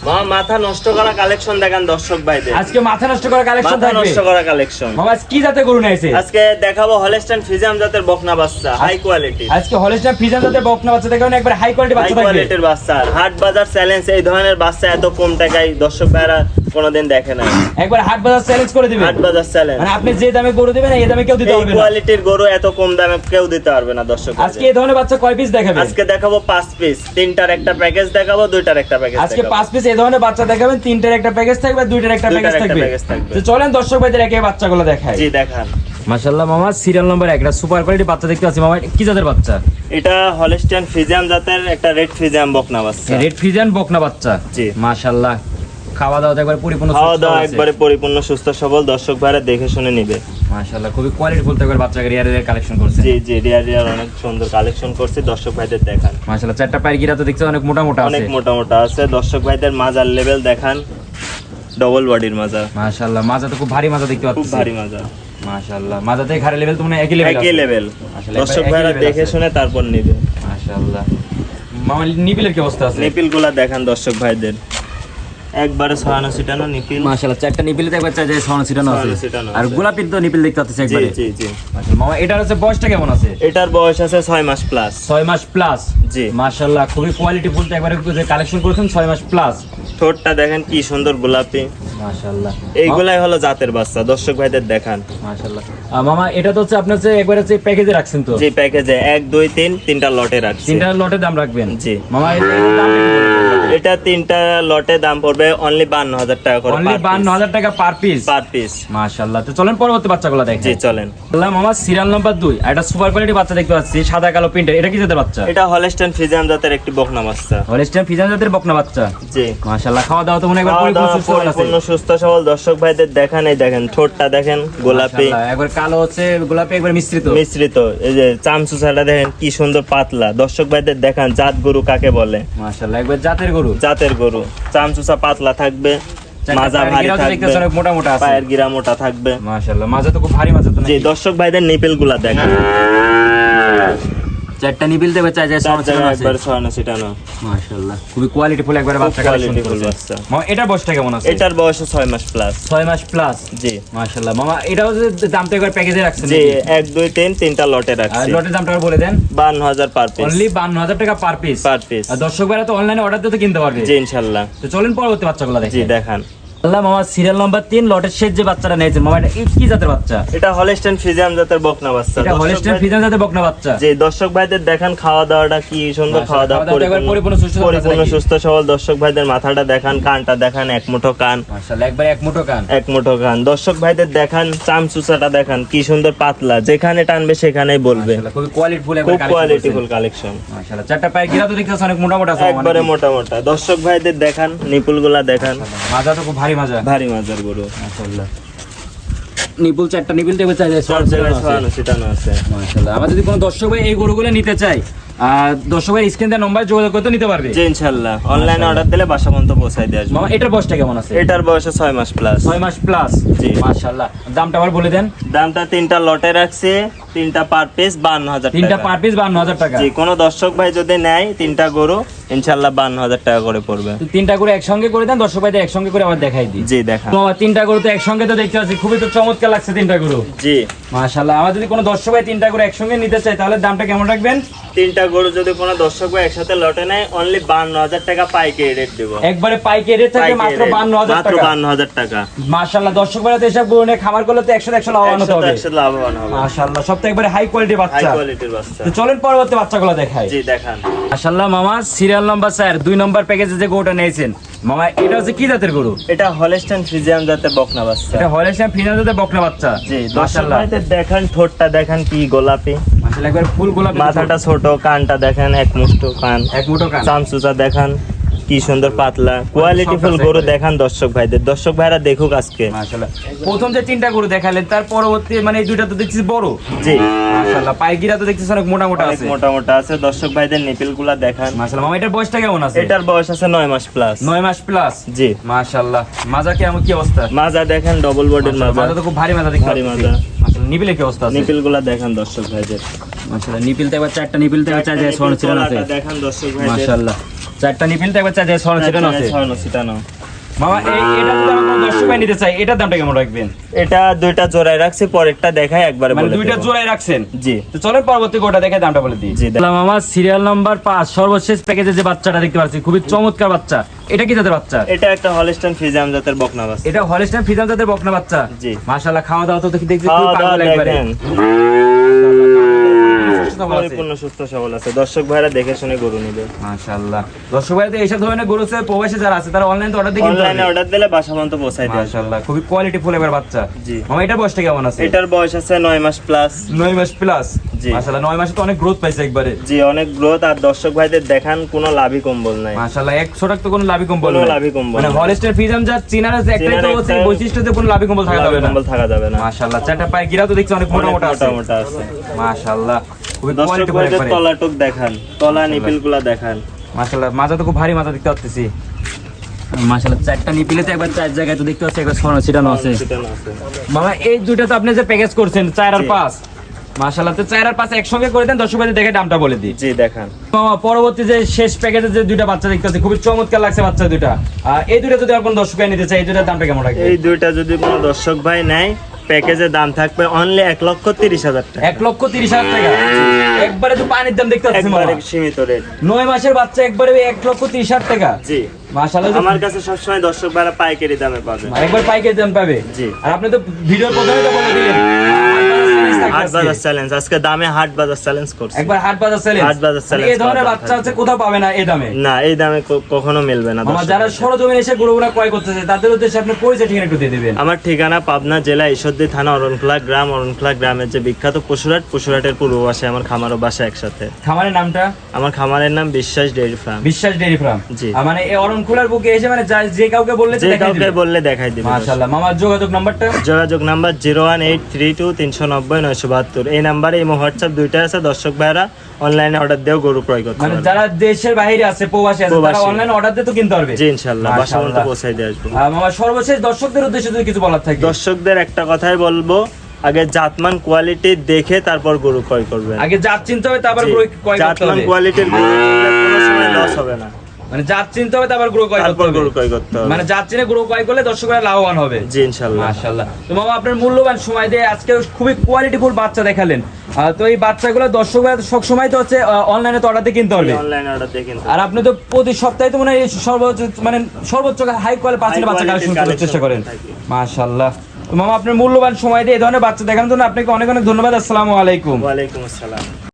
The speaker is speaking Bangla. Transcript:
মাথা নষ্ট করা কালেকশন দেখান দর্শক ভাইদের। আজকে মাথা নষ্ট করা কালেকশন থাকবে। মাথা নষ্ট করা কালেকশন। মামা কি জাতের গরু নিয়েছে? আজকে দেখাবো হলস্টাইন ফ্রিজিয়ান জাতের বকনা বাচ্চা, হাই কোয়ালিটি। আজকে হলস্টাইন ফ্রিজিয়ান জাতের বকনা বাচ্চা দেখাবেন, একবার হাই কোয়ালিটি বাচ্চা থাকবে। হাই কোয়ালিটির বাচ্চা, হাট বাজার চ্যালেঞ্জ। এই ধরনের বাচ্চা এত কম টাকায় দর্শক ভাইরা কোনোদিন দেখে না। একবার হাট বাজার চ্যালেঞ্জ করে দিবেন। হাট বাজার চ্যালেঞ্জ মানে আপনি যে দামে গরু দিবেন এই দামে কেউ দিতে পারবে না। এই কোয়ালিটির গরু এত কম দামে কেউ দিতে পারবে না দর্শক। আজকে এই ধরনের বাচ্চা কয় পিস দেখাবেন? আজকে দেখাবো 5 পিস, তিনটার একটা প্যাকেজ দেখাবো, দুইটার একটা প্যাকেজ দেখাবো। আজকে 5 পিস এই ধরনের বাচ্চা দেখাবেন, তিনটার একটা প্যাকেজ থাকবে, দুইটার একটা প্যাকেজ থাকবে। তো চলেন দর্শক ভাইদের একে বাচ্চাগুলো দেখাই। জি দেখান। মাশাআল্লাহ মামা, সিরিয়াল নাম্বার 1 এটা সুপার কোয়ালিটি বাচ্চা দেখতে পাচ্ছি। মামা কি জাতের বাচ্চা? এটা হলস্টাইন ফ্রিজিয়ান জাতের একটা রেড ফ্রিজিয়ান বকনা বাচ্চা। রেড ফ্রিজিয়ান বকনা বাচ্চা। জি মাশাআল্লাহ, খাওয়া দাওয়া একবার পরিপূর্ণ সুস্থ। খাওয়া দাওয়া একবারে পরিপূর্ণ সুস্থ সবল, দর্শক ভাইরা দেখে শুনে নিবে। মাশাআল্লাহ, খুবই কোয়ালিটি ফুল একবার বাচ্চা রিয়ারের কালেকশন করছে। জি জি, রিয়ার অনেক সুন্দর কালেকশন করছে, দর্শক ভাইদের দেখান। মাশাআল্লাহ, চারটা পায়ের গিরা তো দেখতে অনেক মোটা মোটা আছে। অনেক মোটা মোটা আছে, দর্শক ভাইদের মাজার লেভেল দেখান। ডবল বডির মাজা। মাশাআল্লাহ, মাজা তো খুব ভারী মাজা দেখতে পাচ্ছি। খুব ভারী মাজা। মাশাআল্লাহ, মাজাতে ঘাড়ের লেভেল তো মানে একই লেভেল আছে। একই লেভেল। মাশাআল্লাহ, দর্শক ভাইরা দেখে শুনে তারপর নিবে। মাশাআল্লাহ মামা, নিপিলের কি অবস্থা আছে? নিপিলগুলা দেখান দর্শক ভাইদের, একবারে ছড়ানো ছিটানো নিপিল। মাশাআল্লাহ, চারটা নিপিলে একবার চাই যায় ছড়ানো ছিটানো আছে। ছিটানো আর গোলাপির তো নিপিল দেখতে পাচ্ছি একবারে। জি জি। মাশাআল্লাহ মামা, এটার হচ্ছে বয়সটা কেমন আছে? এটার বয়স আছে 6 মাস প্লাস। 6 মাস প্লাস। জি মাশাআল্লাহ, খুবই কোয়ালিটি ফুল একবারে যে কালেকশন করেছেন 6 মাস প্লাস। ঠোঁটটা দেখেন কি সুন্দর গোলাপি। মাশাআল্লাহ, এইগুলাই হলো জাতের বাচ্চা, দর্শক ভাইদের দেখান। মাশাআল্লাহ মামা, এটা তো হচ্ছে আপনার যে একবারে যে প্যাকেজে রাখছেন তো? জি প্যাকেজে 1 2 3 তিনটা লটে রাখছি। তিনটা লটে দাম রাখবেন? জি মামা, এটার দাম একটু বলে দিন। এটা তিনটা লটে দাম পড়বে অনলি 52,000 টাকা করে। অনলি 52,000 টাকা পার পিস। Per piece. মাশাআল্লাহ, তো চলেন পরবর্তী বাচ্চাগুলো দেখেন। জি চলেন। আল্লাহ মামা, সিরিয়াল নাম্বার 2 এটা সুপার কোয়ালিটি বাচ্চা দেখতে পাচ্ছি, সাদা কালো প্রিন্টের। এটা কি জাতের বাচ্চা? এটা হলস্টাইন ফ্রিজিয়ান জাতের একটি বকনা বাচ্চা। হলস্টাইন ফ্রিজিয়ান জাতের বকনা বাচ্চা। জি মাশাআল্লাহ, খাওয়া দাওয়া তো মনে একবার পরিপূর্ণ সুস্থ সবল, দর্শক ভাইদের দেখান। এই দেখেন ঠোঁটটা দেখেন গোলাপি, একবার কালো হচ্ছে গোলাপি, একবার মিশ্রিত। এই যে চামচুসাটা দেখেন কি সুন্দর পাতলা, দর্শক ভাইদের দেখান জাত গরু কাকে বলে। মাশাআল্লাহ, একবার জাতের গরু। জাতের গরু, চামচুসা পাতলা থাকবে, মাজা ভারী থাকবে, অনেক মোটা মোটা আছে, পায়ের গিরা মোটা থাকবে। মাশাআল্লাহ, মাজা তো খুব ভারী মাজা তো। জি দর্শক ভাইদের নিপেল গুলা দেখেন, চারটা নিপিল দেবে চাই যায় একবার ছড়ানো ছিটানো। মাশাআল্লাহ, খুবই কোয়ালিটি ফুল একবার বাচ্চা কালেকশন করছে। মামা, এটার বয়সটা কেমন আছে? এটার বয়স 6 মাস প্লাস। 6 মাস প্লাস। জি মাশাআল্লাহ মামা, এটাও যে দামটা একবার প্যাকেজে রাখছেন? জি 1 2 3 তিনটা লটে রাখছি। লটের দামটা আর বলে দেন। 52,000 পার পিস। অনলি 52,000 টাকা পার পিস। Per piece. আর দর্শক ভাইরা তো অনলাইনে অর্ডার দিয়ে তো কিনতে পারবে। জি ইনশাআল্লাহ। তো চলেন পরবর্তী বাচ্চাগুলো দেখি। জি দেখান। আল্লাহ মামা, সিরিয়াল নাম্বার 3 লটের শেষ যে বাচ্চাটা নিয়েছেন মামা, এটা কি জাতের বাচ্চা? এটা হলস্টাইন ফ্রিজিয়ান জাতের বকনা বাচ্চা। এটা হলস্টাইন ফ্রিজিয়ান জাতের বকনা বাচ্চা। জি দর্শক ভাইদের দেখান খাওয়া দাওয়াটা কি সুন্দর, খাওয়া দাওয়া পরিপূর্ণ সুস্থ সবল। দর্শক ভাইদের মাথাটা দেখান, কানটা দেখান, এক মুঠো কান। মাশাআল্লাহ, একবার এক মুঠো কান। এক মুঠো কান। দর্শক ভাইদের দেখান চামচুসাটা দেখান কি সুন্দর পাতলা, যেখানে টানবে সেখানেই বলবে। মাশাআল্লাহ, খুব কোয়ালিটিফুল খুব কোয়ালিটিফুল কালেকশন। মাশাআল্লাহ, চারটা পায়ের গিরা তো দেখতেছ অনেক মোটা মোটা আছে, একবারে মোটা মোটা। দর্শক ভাইদের দেখান নিপুলগুলা দেখান, মাজা তো খুব ভারী মাজা, ভারী মাজার গরু। মাশাআল্লাহ, নিপুল চারটা নিপুল দেবে চাই যায় সব জায়গায় ছিটানো আছে। মাশাআল্লাহ, আমরা যদি কোনো দর্শক ভাই এই গরুগুলো নিতে চাই, দর্শক ভাই স্ক্রিন দেওয়া নম্বরে যোগাযোগ করতে নিতে পারবে। জি ইনশাআল্লাহ, অনলাইনে অর্ডার দিলে বাসা পর্যন্ত পৌঁছায় দিয়ে আসবে। মামা, এটার বয়সটা কেমন আছে? এটার বয়স 6 মাস প্লাস। 6 মাস প্লাস। জি মাশাআল্লাহ, দামটা আবার বলে দেন। দামটা তিনটা লটে রাখছে, তিনটা পার পিস 52,000 টাকা। তিনটা পার পিস 52,000 টাকা। জি কোন দর্শক ভাই যদি নেয় তিনটা গরু ইনশাআল্লাহ 52,000 টাকা করে পড়বে। তিনটা গরু একসঙ্গে করে দেন, দর্শক ভাইদের একসঙ্গে করে আবার দেখাই দিই। জি দেখান। মামা, তিনটা গরু তো একসঙ্গে তো দেখতে পাচ্ছি, খুবই তো চমৎকার লাগছে তিনটা গরু। জি মাশাআল্লাহ, আমার যদি কোনো দর্শক ভাই তিনটা গরু একসঙ্গে নিতে চাই তাহলে দামটা কেমন রাখবেন? তিনটা গরু যদি কোনো দর্শক ভাই একসাথে লটে নেয় অনলি 52,000 টাকা পাইকারি রেট দেব। একবারে পাইকারি রেট থাকে মাত্র 52,000 টাকা। মাত্র 52,000 টাকা। মাশাআল্লাহ, দর্শক ভাইরা তো এসব গরু নিয়ে খামার করলে তো 100 লাভবান হতে হবে। 100 লাভবান হবে। মাশাআল্লাহ, সব তো একবারে হাই কোয়ালিটির হাই বাচ্চা। কোয়ালিটির বাচ্চা। তো চলেন পরবর্তী বাচ্চাগুলো দেখাই। জি দেখান। মাশাআল্লাহ মামা, সিরিয়াল নাম্বার 4 2 নম্বর প্যাকেজে যে গরুটা নিয়েছেন মামা, এটা হচ্ছে কি জাতের গরু? এটা হলস্টাইন ফ্রিজিয়ান জাতের বকনা বাচ্চা। এটা হলস্টাইন ফ্রিজিয়ান জাতের বকনা বাচ্চা। জি দর্শক মাশাআল্লাহ, ভাইদের দেখান ঠোঁটটা দেখান কি গোলাপি, মাশাআল্লাহ, একবার ফুল গোলাপি। মাথাটা ছোট, কানটা দেখেন এক মুঠো কান, এক মুঠো কান। চামচুচা দেখান কি সুন্দর পাতলা, কোয়ালিটিফুল গরু দেখান দর্শক ভাইদের। দর্শক ভাইরা দেখুক আজকে। মাশাআল্লাহ, প্রথম যে তিনটা গরু দেখালেন তার পরবর্তী মানে এই দুইটা তো দেখছি বড়। জি মাশাআল্লাহ, পায়গিরা তো দেখছি অনেক মোটা মোটা আছে, মোটা মোটা আছে। দর্শক ভাইদের নিপিলগুলা দেখান। মাশাআল্লাহ মামা, এটার বয়সটা কেমন আছে? এটার বয়স আছে 9 মাস প্লাস। 9 মাস প্লাস। জি মাশাআল্লাহ, মাজা কেমন কি অবস্থা? মাজা দেখেন ডবল বডির মাজা। মাজা তো খুব ভারী মাজা দেখতে ভারী পাচ্ছি। মাজা। মাশাআল্লাহ, নিপিলে কি অবস্থা আছে? নিপিলগুলা দেখান দর্শক ভাইদের। মাশাআল্লাহ, নিপিলতে একবার চারটা নিপিলতে একবার চাই যায় সোনা ছিলান আছে। দেখান দর্শক ভাইদের। মাশাআল্লাহ, চারটা নিপিল তো একবার চার জায়গায় ছড়ানো ছিটানো আছে। ছড়ানো ছিটানো। মামা এটা যদি আমার কোনো দর্শক ভাই নিতে চাই, এটার দামটা কেমন রাখবেন? এটা দুইটা জোড়ায় রাখছি, পরেরটা দেখাই একবারে মানে বলে দুইটা দেব। জোড়ায় রাখছেন? জি। তো চলেন পরবর্তী গোটা দেখে দামটা বলে দিই। জি, দেখ। মামা সিরিয়াল নাম্বার 5 সর্বশেষ প্যাকেজে যে বাচ্চাটা দেখতে পাচ্ছি, খুবই চমৎকার বাচ্চা। এটা কি জাতের বাচ্চা? এটা একটা হলস্টাইন ফ্রিজিয়ান জাতের বকনা বাচ্চা। এটা হলস্টাইন ফ্রিজিয়ান জাতের বকনা বাচ্চা। জি। মাশাআল্লাহ, খাওয়া দাওয়া তো দেখছি খুব খাওয়া দাওয়া পাগল একবারে। দেখেন। সবল আছে। পরিপূর্ণ সুস্থ সবল আছে। দর্শক ভাইরা দেখে শুনে গরু নেবে। মাশাআল্লাহ, দর্শক ভাইরা এইসব ধরনের গরু আছে প্রবাসী যারা আছে তারা অনলাইনে অর্ডার দিয়ে কিনতে অনলাইনে অর্ডার দিলে বাসা পর্যন্ত পৌঁছায় দেয়। মাশাআল্লাহ, খুবই কোয়ালিটি ফুল এবার বাচ্চা। জি। মামা এটার বয়সটা কেমন আছে? এটার বয়স আছে 9 মাস প্লাস। 9 মাস প্লাস। জি। মাশাআল্লাহ, 9 মাসে তো অনেক গ্রোথ পাইছে একবারে। জি, অনেক গ্রোথ। আর দর্শক ভাইদের দেখান কোনো লাভই কম্বল নাই। মাশাআল্লাহ, 100 তো কোনো লাভি কম্বল কোনো নাই। লাভি কম্বল মানে নাই। হলস্টাইন ফ্রিজিয়ান যা চিনার আছে একটাই তো হচ্ছে একটাই- বৈশিষ্ট্যতে কোনো লাভি কম্বল থাকা যাবে না। কম্বল থাকা যাবে না। মাশাআল্লাহ, চারটা পায়ে গিরা তো দেখছি অনেক মোটা অনেক মোটা আছে। মোটা মোটা আছে। মাশাআল্লাহ, খুবই দর্শক কোয়ালিটি ফুল ভাইদের একবারে। তলাটুক দেখান, তলা নিপিলগুলা দেখান। মাশাআল্লাহ, মাজা তো খুব ভারী মাজা দেখতে পাচ্ছি। মাশাআল্লাহ, চারটা নিপিলেতে একবার চার জায়গায় তো দেখতে পাচ্ছি একবার ছড়ানো ছিটানো আছে। ছিটানো আছে। মামা এই দুইটা তো আপনি যে প্যাকেজ করছেন 4 আর 5, মাশাআল্লাহ, তো 4 আর 5 একসঙ্গে করে দেন, দর্শক ভাইদের দেখে দামটা বলে দিই। জি, দেখান। মামা পরবর্তী যে শেষ প্যাকেজে যে দুইটা বাচ্চা দেখতে পাচ্ছি খুবই চমৎকার লাগছে বাচ্চা দুইটা। এই দুইটা যদি আর কোন দর্শক ভাই নিতে চাই, এই দুইটার দামটা কেমন রাখবেন? এই দুইটা যদি কোনো দর্শক ভাই নেয়, প্যাকেজের দাম থাকবে অনলি 1,30,000 টাকা। 1,30,000 টাকা। একবারে তো পানির দাম দেখতে পাচ্ছি মামা। একবারে সীমিত রেট। 9 মাসের বাচ্চা একবারে 1,30,000 টাকা। জি। মাশাআল্লাহ, আমার কাছে সবসময় দর্শক ভাইরা পাইকারি দামে পাবে। একবার পাইকারি দাম পাবে। জি। আর আপনি তো ভিডিওর প্রথমে তো বলে দিলেন হাট বাজার চ্যালেঞ্জ, আজকে দামে হাট বাজার চ্যালেঞ্জ করছে। একবার হাট বাজার চ্যালেঞ্জ। হাট বাজার challenge এই ধরনের করা বাচ্চা আছে কোথাও পাবে না এই দামে। না, এই দামে কখনো মিলবে না। মামা দর্শক যারা ভাইদের। সরজমিনে এসে গরুগুলা ক্রয় করতেছে তাদের উদ্দেশ্যে আপনি পরিচয় ঠিকানা একটু দিয়ে দিবেন। আমার ঠিকানা পাবনা জেলা ঈশ্বরদী থানা অরণখোলা গ্রাম। অরণখোলা গ্রামের যে বিখ্যাত পশুরহাট, পশুরহাটের পূর্ব পাশে আমার খামার ও বাসা একসাথে। খামারের নামটা? আমার খামারের নাম বিশ্বাস ডেইরি ফার্ম। বিশ্বাস ডেইরি ফার্ম। জি। মানে এই অরণখোলার বুকে এসে মানে যে কাউকে বললে যে দেখাই কাউকে দিবেন? বললে দেখাই দিবে। মাশাআল্লাহ, মামার যোগাযোগ নাম্বারটা? যোগাযোগ নাম্বার 01832390972। এই নাম্বারে এই হোয়াটসঅ্যাপ দুইটা আছে। দর্শক ভাইরা অনলাইনে অর্ডার দিয়েও গরু ক্রয় করতে মানে পারবে। যারা দেশের বাইরে আছে প্রবাসী আছে তারা প্রবাসী। অনলাইন অর্ডার দিয়ে তো কিনতে পারবে। জি, ইনশাআল্লাহ বাসা পর্যন্ত মাশাআল্লাহ। পৌঁছাই দিয়ে আসবো। মামা সর্বশেষ দর্শকদের উদ্দেশ্যে যদি কিছু বলার থাকে? দর্শকদের একটা কথাই বলবো, আগে জাতমান কোয়ালিটি দেখে তারপর গরু ক্রয় করবেন। আগে জাত চিনতে হবে তারপর জি, ক্রয় করতে জাতমান হবে। কোয়ালিটির গরু কিনলে কোনো সময় লস হবে না। মানে জাত চিনতে হবে তারপর গ্রো ক্রয় করতে তারপর হবে। গরু ক্রয় করতে হবে। মানে জাত চিনে গ্রো ক্রয় করলে দর্শকরা লাভবান হবে। জি, ইনশাআল্লাহ। মাশাআল্লাহ। তো মামা আপনার মূল্যবান সময় দিয়ে আজকে খুবই কোয়ালিটিফুল বাচ্চা দেখালেন। তো এই বাচ্চাগুলো দর্শকরা সব সময় তো হচ্ছে অনলাইনে তো অর্ডার দিয়ে কিনতে হবে। অনলাইন অর্ডার দিয়ে কিনতে আর আপনি তো প্রতি সপ্তাহে তো মনে হয় সর্বোচ্চ হাই কোয়ালিটি বাচ্চা quality কালেকশন করার চেষ্টা করেন। থাকি। মাশাআল্লাহ। তো মামা আপনার মূল্যবান সময় দিয়ে এই ধরনের বাচ্চা দেখানোর জন্য আপনাকে অনেক অনেক ধন্যবাদ। আসসালামু আলাইকুম। ওয়ালাইকুম আসসালাম।